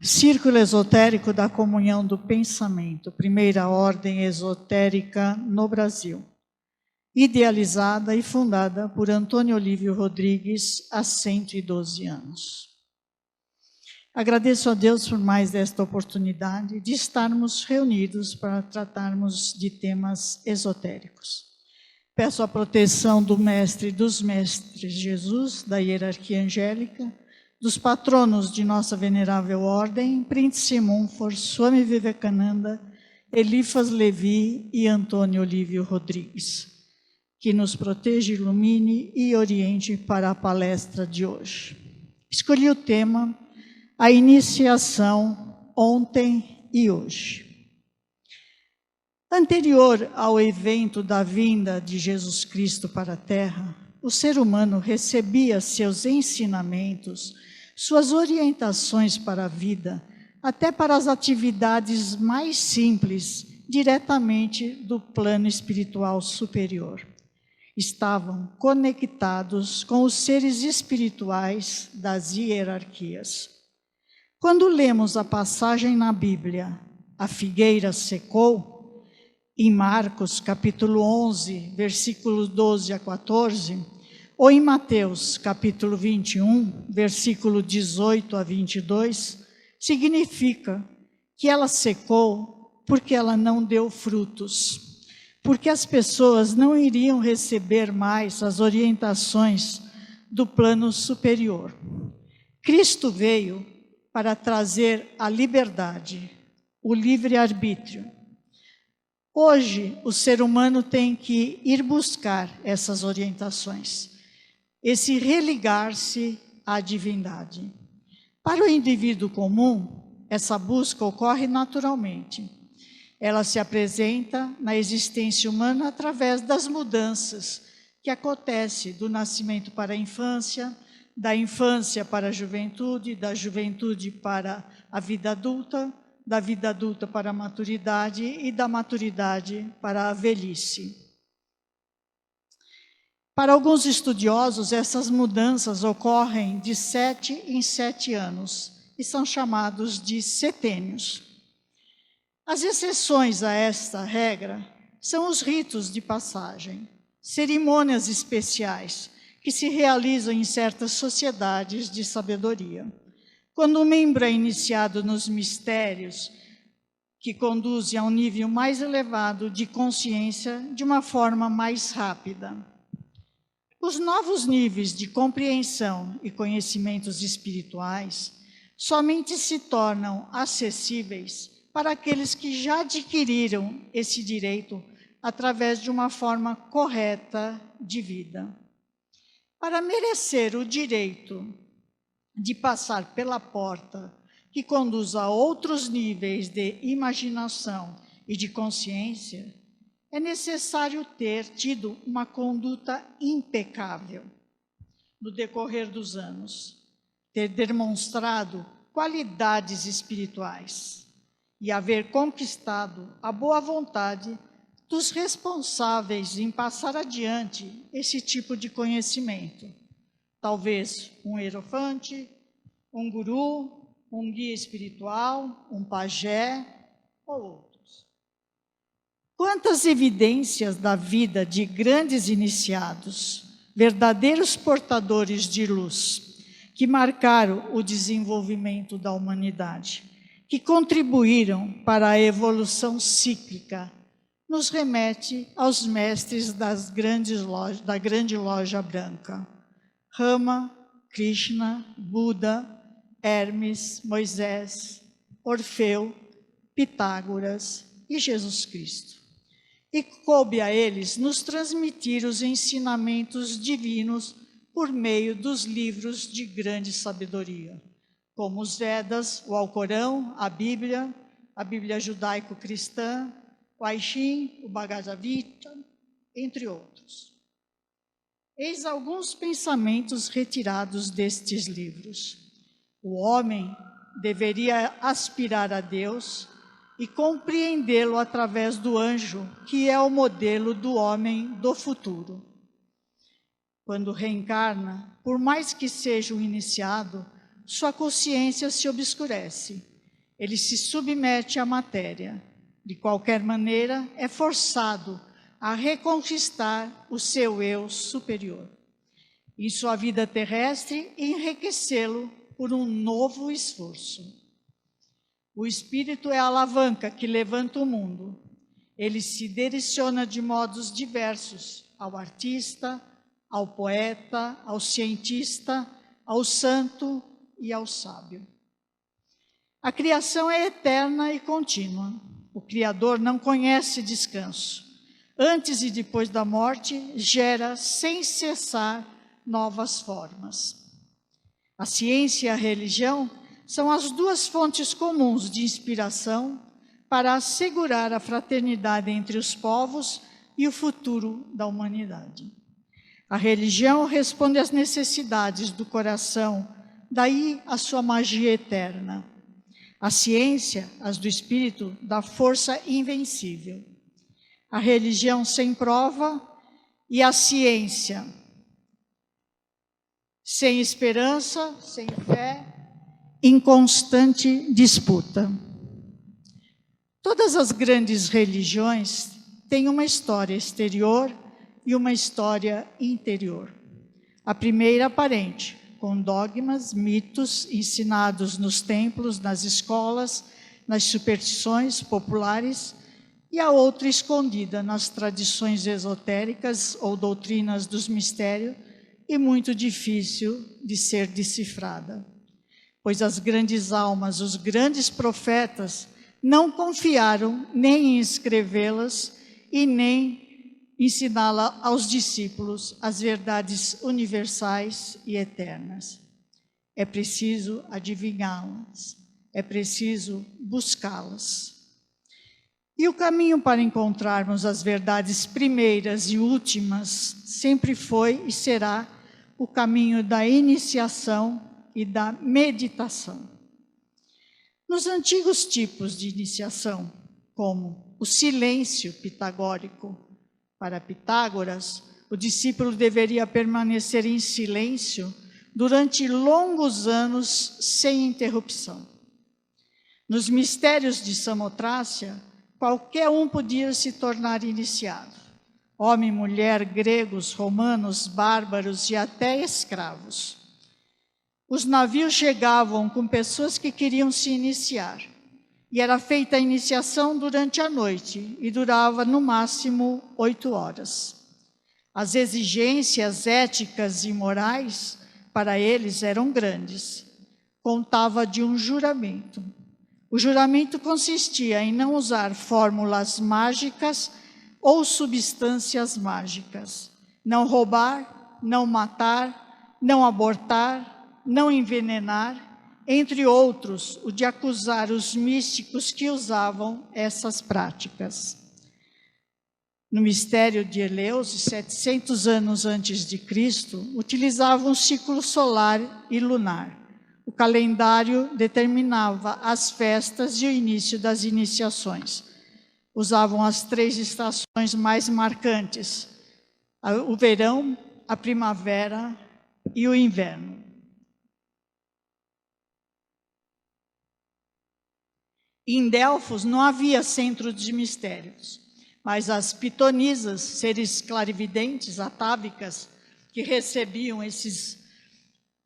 Círculo Esotérico da Comunhão do Pensamento, primeira ordem esotérica no Brasil. Idealizada e fundada por Antônio Olívio Rodrigues há 112 anos. Agradeço a Deus por mais esta oportunidade de estarmos reunidos para tratarmos de temas esotéricos. Peço a proteção do Mestre dos Mestres Jesus, da hierarquia angélica, dos patronos de nossa venerável ordem, Príncipe Monfort, Swami Vivekananda, Eliphas Levi e Antônio Olívio Rodrigues, que nos proteja, ilumine e oriente para a palestra de hoje. Escolhi o tema, a iniciação ontem e hoje. Anterior ao evento da vinda de Jesus Cristo para a Terra, o ser humano recebia seus ensinamentos, suas orientações para a vida, até para as atividades mais simples, diretamente do plano espiritual superior. Estavam conectados com os seres espirituais das hierarquias. Quando lemos a passagem na Bíblia, a figueira secou, em Marcos capítulo 11, versículos 12 a 14, ou em Mateus capítulo 21, versículo 18 a 22, significa que ela secou porque ela não deu frutos, porque as pessoas não iriam receber mais as orientações do plano superior. Cristo veio para trazer a liberdade, o livre-arbítrio. Hoje, o ser humano tem que ir buscar essas orientações, esse religar-se à divindade. Para o indivíduo comum, essa busca ocorre naturalmente. Ela se apresenta na existência humana através das mudanças que acontecem do nascimento para a infância, da infância para a juventude, da juventude para a vida adulta, da vida adulta para a maturidade e da maturidade para a velhice. Para alguns estudiosos, essas mudanças ocorrem de 7 em 7 anos e são chamados de setênios. As exceções a esta regra são os ritos de passagem, cerimônias especiais que se realizam em certas sociedades de sabedoria. Quando um membro é iniciado nos mistérios que conduzem a um nível mais elevado de consciência de uma forma mais rápida. Os novos níveis de compreensão e conhecimentos espirituais somente se tornam acessíveis para aqueles que já adquiriram esse direito através de uma forma correta de vida. Para merecer o direito de passar pela porta que conduz a outros níveis de imaginação e de consciência, é necessário ter tido uma conduta impecável no decorrer dos anos, ter demonstrado qualidades espirituais e haver conquistado a boa vontade dos responsáveis em passar adiante esse tipo de conhecimento. Talvez um hierofante, um guru, um guia espiritual, um pajé ou outros. Quantas evidências da vida de grandes iniciados, verdadeiros portadores de luz, que marcaram o desenvolvimento da humanidade, que contribuíram para a evolução cíclica, nos remete aos mestres da grande loja branca. Rama, Krishna, Buda, Hermes, Moisés, Orfeu, Pitágoras e Jesus Cristo. E coube a eles nos transmitir os ensinamentos divinos por meio dos livros de grande sabedoria, como os Vedas, o Alcorão, a Bíblia judaico-cristã, o Aishin, o Bhagavad Gita, entre outros. Eis alguns pensamentos retirados destes livros. O homem deveria aspirar a Deus e compreendê-lo através do anjo, que é o modelo do homem do futuro. Quando reencarna, por mais que seja um iniciado, sua consciência se obscurece Ele se submete à matéria. De qualquer maneira, é forçado a reconquistar o seu eu superior. Em sua vida terrestre, enriquecê-lo por um novo esforço. O espírito é a alavanca que levanta o mundo. Ele se direciona de modos diversos ao artista, ao poeta, ao cientista, ao santo e ao sábio. A criação é eterna e contínua. O Criador não conhece descanso. Antes e depois da morte, gera sem cessar novas formas. A ciência e a religião são as duas fontes comuns de inspiração para assegurar a fraternidade entre os povos e o futuro da humanidade. A religião responde às necessidades do coração, daí a sua magia eterna. A ciência, as do espírito, dá força invencível. A religião sem prova e a ciência sem esperança, sem fé, em constante disputa. Todas as grandes religiões têm uma história exterior e uma história interior. A primeira aparente, com dogmas, mitos ensinados nos templos, nas escolas, nas superstições populares, e a outra escondida nas tradições esotéricas ou doutrinas dos mistérios, e muito difícil de ser decifrada. Pois as grandes almas, os grandes profetas, não confiaram nem em escrevê-las e nem ensiná-la aos discípulos as verdades universais e eternas. É preciso adivinhá-las, é preciso buscá-las. E o caminho para encontrarmos as verdades primeiras e últimas sempre foi e será o caminho da iniciação e da meditação. Nos antigos tipos de iniciação, como o silêncio pitagórico, para Pitágoras, o discípulo deveria permanecer em silêncio durante longos anos sem interrupção. Nos mistérios de Samotrácia, qualquer um podia se tornar iniciado. Homem, mulher, gregos, romanos, bárbaros e até escravos. Os navios chegavam com pessoas que queriam se iniciar. E era feita a iniciação durante a noite e durava no máximo 8 horas. As exigências éticas e morais para eles eram grandes. Contava de um juramento. O juramento consistia em não usar fórmulas mágicas ou substâncias mágicas. Não roubar, não matar, não abortar, não envenenar, entre outros, o de acusar os místicos que usavam essas práticas. No mistério de Eleusis, 700 anos antes de Cristo, utilizavam o ciclo solar e lunar. O calendário determinava as festas e o início das iniciações. Usavam as 3 estações mais marcantes, o verão, a primavera e o inverno. Em Delfos não havia centro de mistérios, mas as pitonisas, seres clarividentes, atávicas, que recebiam esses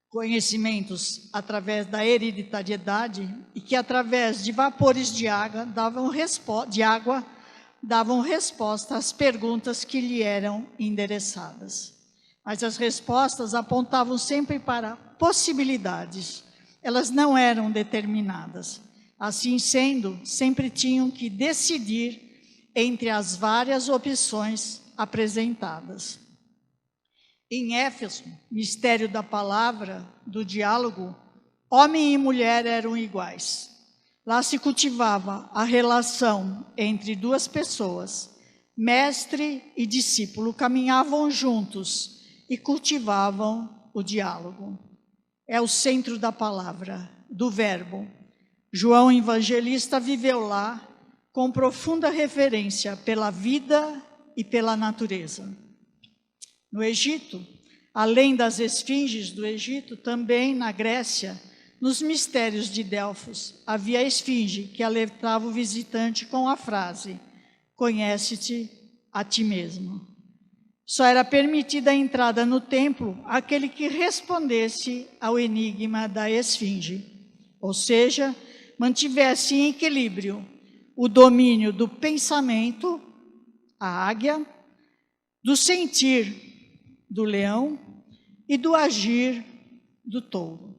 conhecimentos através da hereditariedade e que através de vapores de água davam resposta às perguntas que lhe eram endereçadas. Mas as respostas apontavam sempre para possibilidades, elas não eram determinadas. Assim sendo, sempre tinham que decidir entre as várias opções apresentadas. Em Éfeso, mistério da palavra, do diálogo, homem e mulher eram iguais. Lá se cultivava a relação entre 2 pessoas. Mestre e discípulo caminhavam juntos e cultivavam o diálogo. É o centro da palavra, do verbo. João Evangelista viveu lá com profunda reverência pela vida e pela natureza. No Egito, além das esfinges do Egito, também na Grécia, Nos mistérios de Delfos, havia a esfinge que alertava o visitante com a frase: conhece-te a ti mesmo. Só era permitida a entrada no templo àquele que respondesse ao enigma da esfinge, ou seja, mantivesse em equilíbrio o domínio do pensamento, a águia, do sentir, do leão, e do agir, do touro.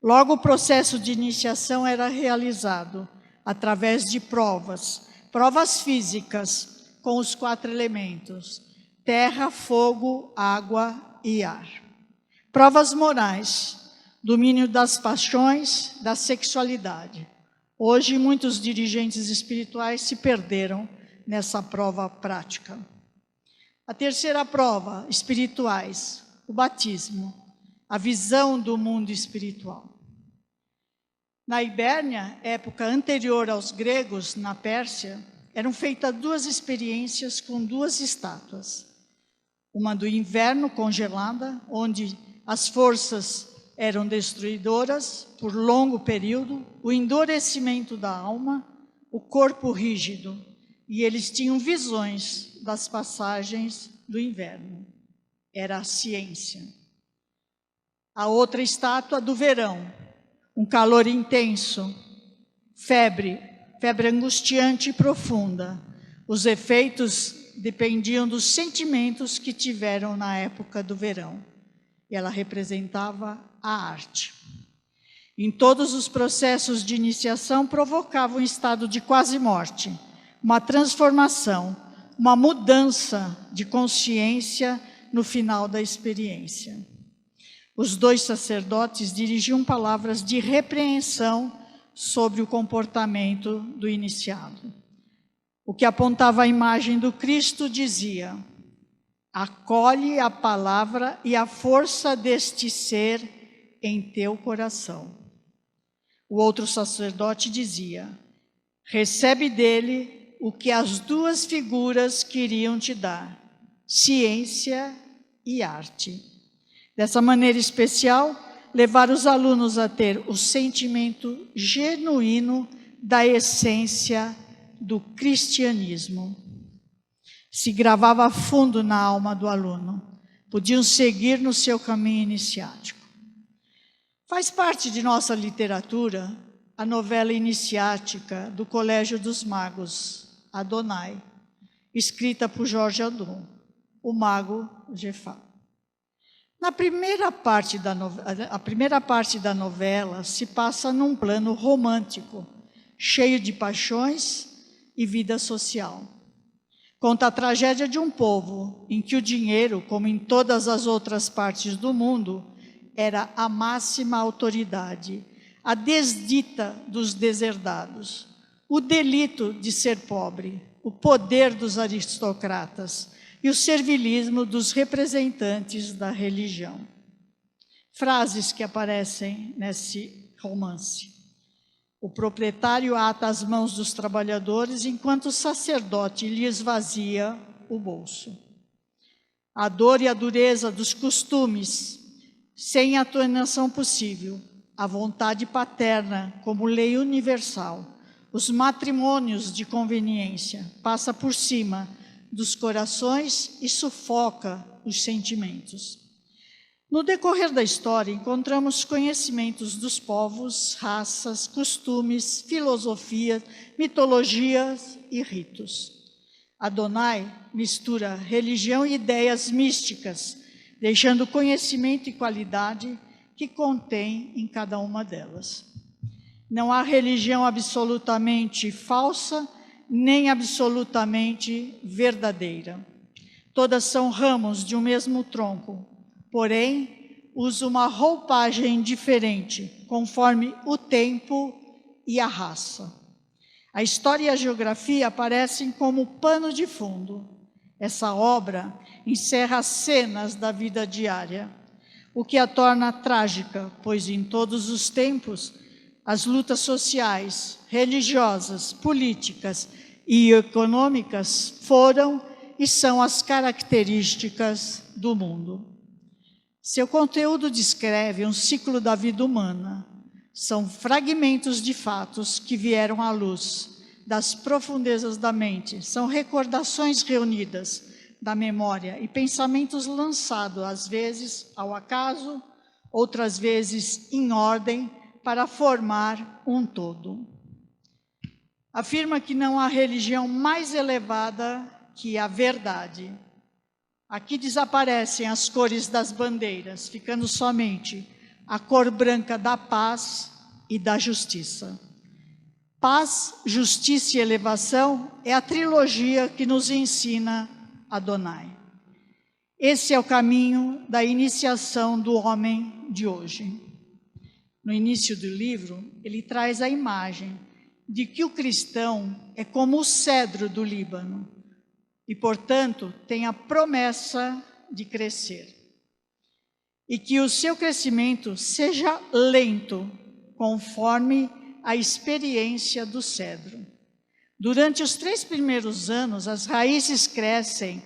Logo, o processo de iniciação era realizado através de provas físicas com os 4 elementos: terra, fogo, água e ar. Provas morais, domínio das paixões, da sexualidade. Hoje, muitos dirigentes espirituais se perderam nessa prova prática. A terceira prova, espirituais, o batismo, a visão do mundo espiritual. Na Ibérnia, época anterior aos gregos, na Pérsia, eram feitas 2 experiências com 2 estátuas. Uma do inverno congelada, onde as forças eram destruidoras por longo período, o endurecimento da alma, o corpo rígido, e eles tinham visões das passagens do inverno. Era a ciência. A outra estátua do verão, um calor intenso, febre angustiante e profunda. Os efeitos dependiam dos sentimentos que tiveram na época do verão. E ela representava a arte. Em todos os processos de iniciação provocava um estado de quase morte, uma transformação, uma mudança de consciência no final da experiência. Os 2 sacerdotes dirigiam palavras de repreensão sobre o comportamento do iniciado. O que apontava a imagem do Cristo dizia: acolhe a palavra e a força deste ser em teu coração. O outro sacerdote dizia: recebe dele o que as 2 figuras queriam te dar, ciência e arte. Dessa maneira especial, levar os alunos a ter o sentimento genuíno da essência do cristianismo. Se gravava a fundo na alma do aluno. Podiam seguir no seu caminho iniciático. Faz parte de nossa literatura a novela iniciática do Colégio dos Magos, Adonai, escrita por Jorge Andon, o mago Jefá. A primeira parte da novela se passa num plano romântico, cheio de paixões e vida social. Conta a tragédia de um povo em que o dinheiro, como em todas as outras partes do mundo, era a máxima autoridade, a desdita dos deserdados, o delito de ser pobre, o poder dos aristocratas e o servilismo dos representantes da religião. Frases que aparecem nesse romance. O proprietário ata as mãos dos trabalhadores enquanto o sacerdote lhe esvazia o bolso. A dor e a dureza dos costumes, sem atenuação possível, a vontade paterna como lei universal, os matrimônios de conveniência, passa por cima dos corações e sufoca os sentimentos. No decorrer da história, encontramos conhecimentos dos povos, raças, costumes, filosofias, mitologias e ritos. Adonai mistura religião e ideias místicas, deixando conhecimento e qualidade que contém em cada uma delas. Não há religião absolutamente falsa, nem absolutamente verdadeira. Todas são ramos de um mesmo tronco, porém, usa uma roupagem diferente, conforme o tempo e a raça. A história e a geografia aparecem como pano de fundo. Essa obra encerra as cenas da vida diária, o que a torna trágica, pois em todos os tempos, as lutas sociais, religiosas, políticas e econômicas foram e são as características do mundo. Seu conteúdo descreve um ciclo da vida humana, São fragmentos de fatos que vieram à luz das profundezas da mente. São recordações reunidas da memória e pensamentos lançados, às vezes ao acaso, outras vezes em ordem, para formar um todo. Afirma que não há religião mais elevada que a verdade. Aqui desaparecem as cores das bandeiras, ficando somente a cor branca da paz e da justiça. Paz, justiça e elevação é a trilogia que nos ensina Adonai. Esse é o caminho da iniciação do homem de hoje. No início do livro, ele traz a imagem de que o cristão é como o cedro do Líbano e, portanto, tem a promessa de crescer. E que o seu crescimento seja lento, conforme a experiência do cedro. Durante os 3 primeiros anos, as raízes crescem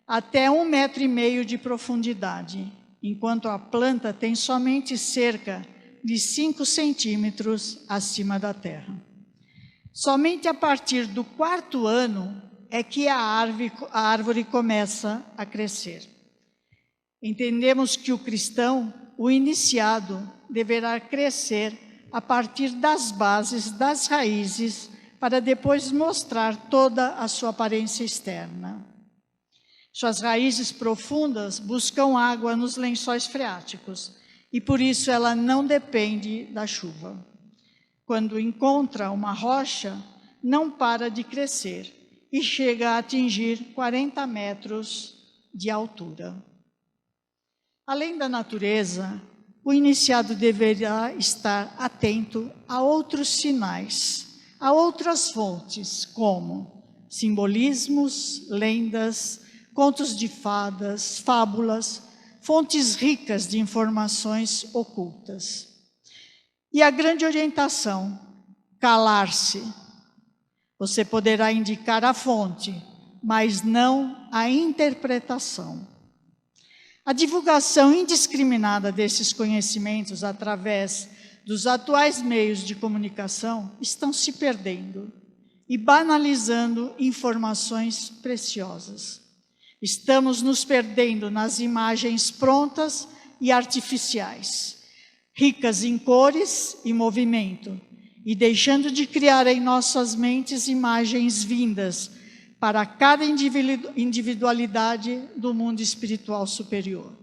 até 1,5 metro de profundidade, enquanto a planta tem somente cerca de 5 centímetros acima da terra. Somente a partir do 4º ano é que a árvore começa a crescer. Entendemos que o cristão, o iniciado, deverá crescer a partir das bases, das raízes, para depois mostrar toda a sua aparência externa. Suas raízes profundas buscam água nos lençóis freáticos e por isso ela não depende da chuva. Quando encontra uma rocha, não para de crescer e chega a atingir 40 metros de altura. Além da natureza, o iniciado deverá estar atento a outros sinais, a outras fontes, como simbolismos, lendas, contos de fadas, fábulas, fontes ricas de informações ocultas. E a grande orientação, calar-se. Você poderá indicar a fonte, mas não a interpretação. A divulgação indiscriminada desses conhecimentos através dos atuais meios de comunicação estão se perdendo e banalizando informações preciosas. Estamos nos perdendo nas imagens prontas e artificiais, ricas em cores e movimento, e deixando de criar em nossas mentes imagens vindas para cada individualidade do mundo espiritual superior.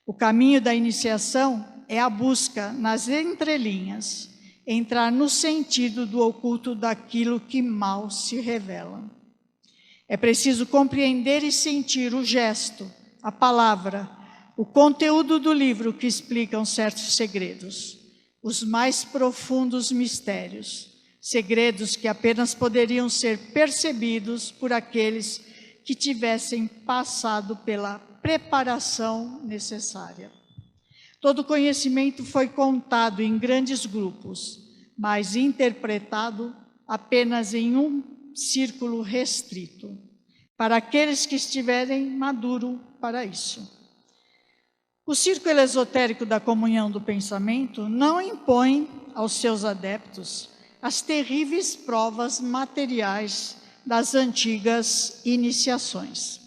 O caminho da iniciação é a busca nas entrelinhas, entrar no sentido do oculto daquilo que mal se revela. É preciso compreender e sentir o gesto, a palavra, o conteúdo do livro que explicam certos segredos, os mais profundos mistérios, segredos que apenas poderiam ser percebidos por aqueles que tivessem passado pela preparação necessária. Todo conhecimento foi contado em grandes grupos, mas interpretado apenas em um círculo restrito, para aqueles que estiverem maduros para isso. O círculo esotérico da comunhão do pensamento não impõe aos seus adeptos as terríveis provas materiais das antigas iniciações.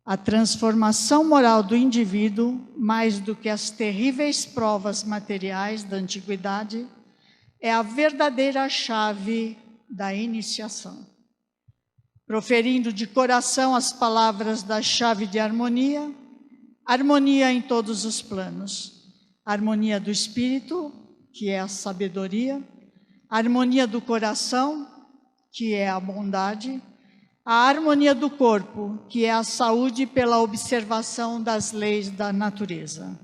A transformação moral do indivíduo, mais do que as terríveis provas materiais da antiguidade, é a verdadeira chave da iniciação. Proferindo de coração as palavras da chave de harmonia, harmonia em todos os planos, harmonia do espírito, que é a sabedoria, harmonia do coração, que é a bondade, a harmonia do corpo, que é a saúde pela observação das leis da natureza.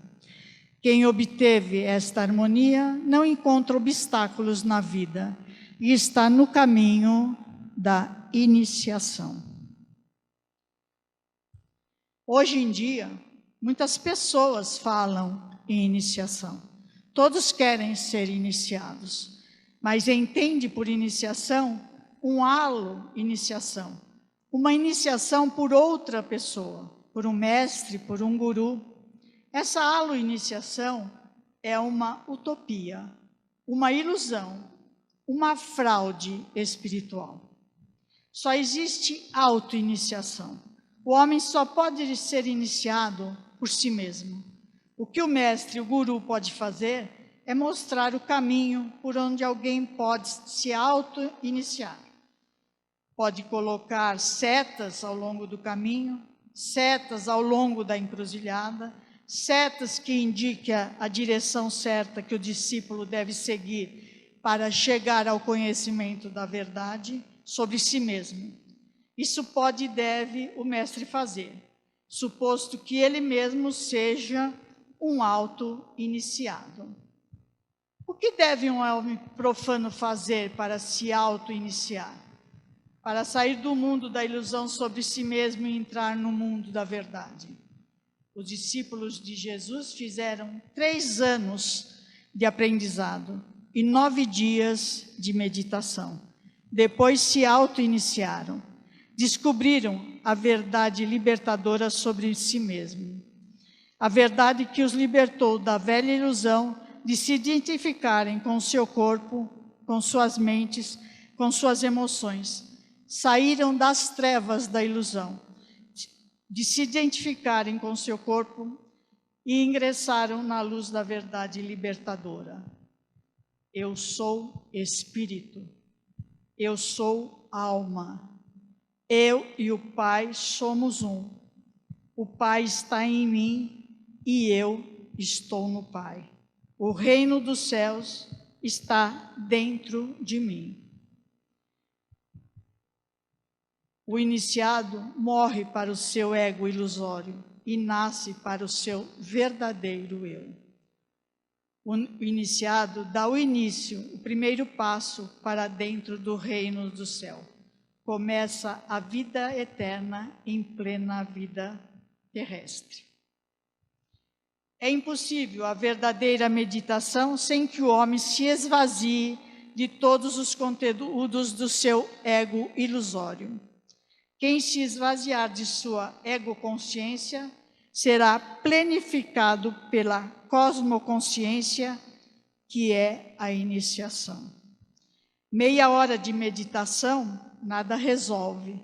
Quem obteve esta harmonia não encontra obstáculos na vida e está no caminho da iniciação. Hoje em dia, muitas pessoas falam em iniciação. Todos querem ser iniciados, mas entende por iniciação um halo iniciação, uma iniciação por outra pessoa, por um mestre, por um guru. Essa halo iniciação é uma utopia, uma ilusão, uma fraude espiritual. Só existe autoiniciação. O homem só pode ser iniciado por si mesmo. O que o mestre, o guru, pode fazer é mostrar o caminho por onde alguém pode se auto-iniciar. Pode colocar setas ao longo do caminho, setas ao longo da encruzilhada, setas que indiquem a direção certa que o discípulo deve seguir para chegar ao conhecimento da verdade sobre si mesmo. Isso pode e deve o mestre fazer, suposto que ele mesmo seja um auto-iniciado. O que deve um homem profano fazer para se auto-iniciar? Para sair do mundo da ilusão sobre si mesmo e entrar no mundo da verdade? Os discípulos de Jesus fizeram 3 anos de aprendizado e 9 dias de meditação. Depois se auto-iniciaram. Descobriram a verdade libertadora sobre si mesmo. A verdade que os libertou da velha ilusão de se identificarem com o seu corpo, com suas mentes, com suas emoções. Saíram das trevas da ilusão, de se identificarem com o seu corpo e ingressaram na luz da verdade libertadora. Eu sou espírito, eu sou alma, eu e o Pai somos um. O Pai está em mim e eu estou no Pai. O reino dos céus está dentro de mim. O iniciado morre para o seu ego ilusório e nasce para o seu verdadeiro eu. O iniciado dá o início, o primeiro passo para dentro do reino do céu. Começa a vida eterna em plena vida terrestre. É impossível a verdadeira meditação sem que o homem se esvazie de todos os conteúdos do seu ego ilusório. Quem se esvaziar de sua egoconsciência será plenificado pela cosmoconsciência, que é a iniciação. Meia hora de meditação nada resolve,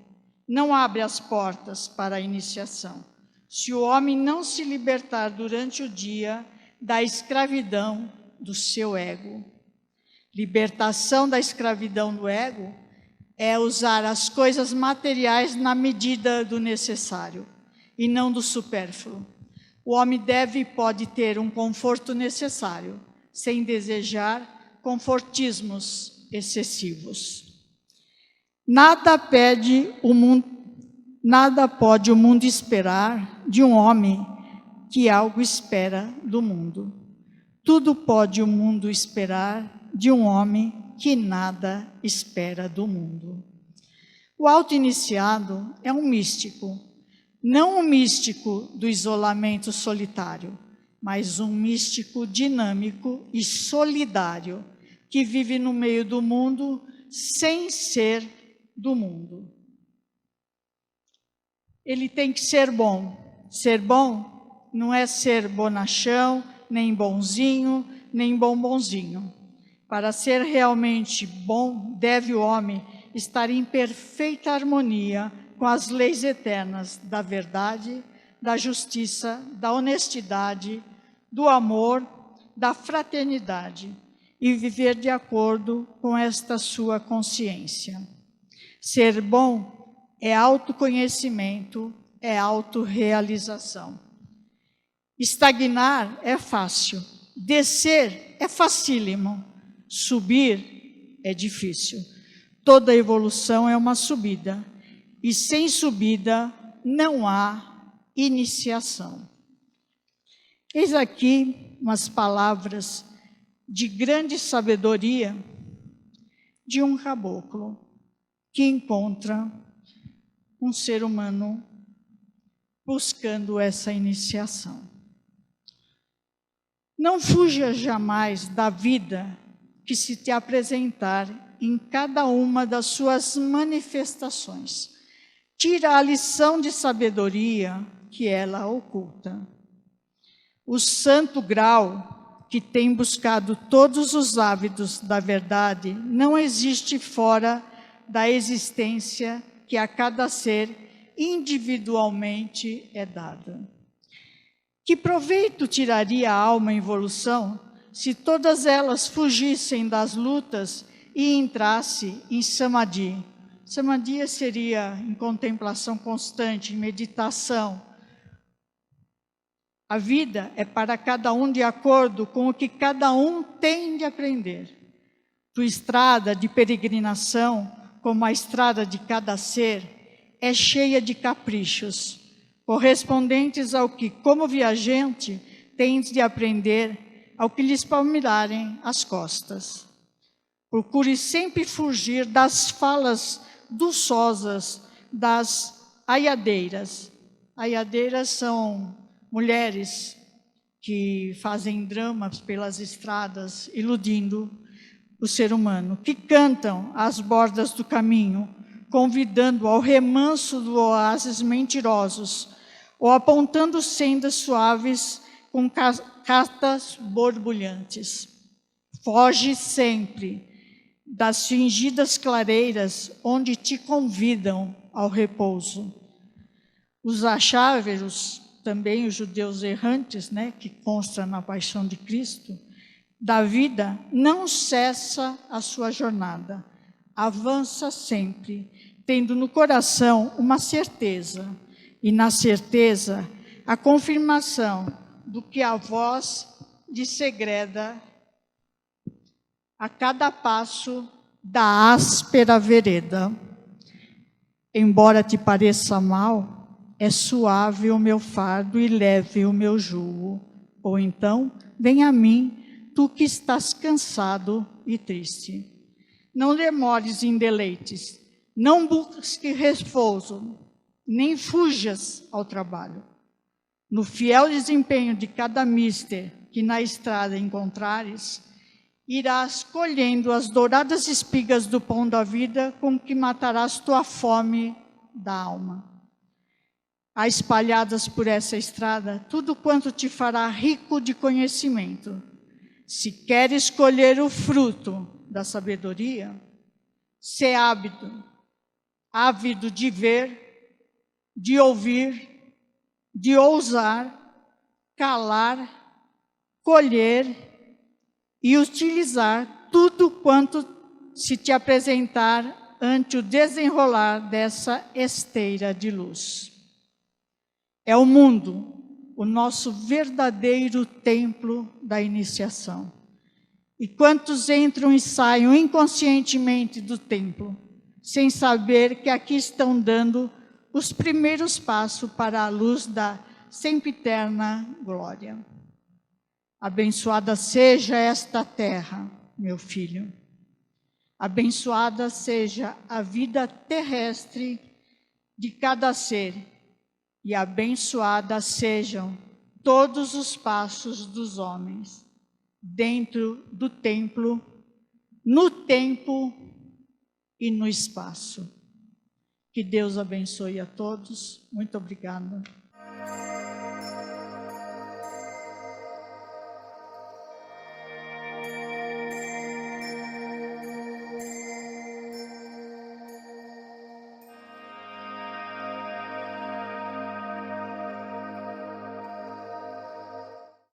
não abre as portas para a iniciação. Se o homem não se libertar durante o dia da escravidão do seu ego. Libertação da escravidão do ego é usar as coisas materiais na medida do necessário e não do supérfluo. O homem deve e pode ter um conforto necessário, sem desejar confortismos excessivos. Nada pode o mundo esperar de um homem que algo espera do mundo. Tudo pode o mundo esperar de um homem que nada espera do mundo. O auto-iniciado é um místico, não um místico do isolamento solitário, mas um místico dinâmico e solidário, que vive no meio do mundo sem ser do mundo. Ele tem que ser bom. Ser bom não é ser bonachão, nem bonzinho, nem bombonzinho. Para ser realmente bom, deve o homem estar em perfeita harmonia com as leis eternas da verdade, da justiça, da honestidade, do amor, da fraternidade e viver de acordo com esta sua consciência. Ser bom é autoconhecimento, é autorrealização. Estagnar é fácil, descer é facílimo, subir é difícil. Toda evolução é uma subida, e sem subida não há iniciação. Eis aqui umas palavras de grande sabedoria de um caboclo que encontra um ser humano buscando essa iniciação. Não fuja jamais da vida que se te apresentar em cada uma das suas manifestações. Tira a lição de sabedoria que ela oculta. O santo grau que tem buscado todos os hábitos da verdade, não existe fora da existência que a cada ser individualmente é dada. Que proveito tiraria a alma em evolução se todas elas fugissem das lutas e entrasse em samadhi? Samadhi seria em contemplação constante, em meditação. A vida é para cada um de acordo com o que cada um tem de aprender. Tua estrada de peregrinação, como a estrada de cada ser, é cheia de caprichos, correspondentes ao que, como viajante, tens de aprender ao que lhes palmirarem as costas. Procure sempre fugir das falas duçosas das aiadeiras. Aiadeiras são mulheres que fazem dramas pelas estradas, iludindo o ser humano, que cantam às bordas do caminho, convidando ao remanso do oásis mentirosos, ou apontando sendas suaves com castas borbulhantes. Foge sempre das fingidas clareiras onde te convidam ao repouso. Os acháveros, também os judeus errantes, que consta na Paixão de Cristo, da vida, não cessa a sua jornada, avança sempre, tendo no coração uma certeza, e na certeza a confirmação do que a voz lhe segreda a cada passo da áspera vereda. Embora te pareça mal, é suave o meu fardo e leve o meu jugo. Ou então, vem a mim, tu que estás cansado e triste. Não demores em deleites, não busque repouso, nem fujas ao trabalho. No fiel desempenho de cada mister que na estrada encontrares, irás colhendo as douradas espigas do pão da vida com que matarás tua fome da alma. Há espalhadas por essa estrada tudo quanto te fará rico de conhecimento. Se queres colher o fruto da sabedoria, sê ávido de ver, de ouvir, de ousar, calar, colher e utilizar tudo quanto se te apresentar ante o desenrolar dessa esteira de luz. É o mundo, o nosso verdadeiro templo da iniciação. E quantos entram e saem inconscientemente do templo, sem saber que aqui estão dando os primeiros passos para a luz da sempiterna glória. Abençoada seja esta terra, meu filho. Abençoada seja a vida terrestre de cada ser. E abençoadas sejam todos os passos dos homens, dentro do templo, no tempo e no espaço. Que Deus abençoe a todos. Muito obrigada.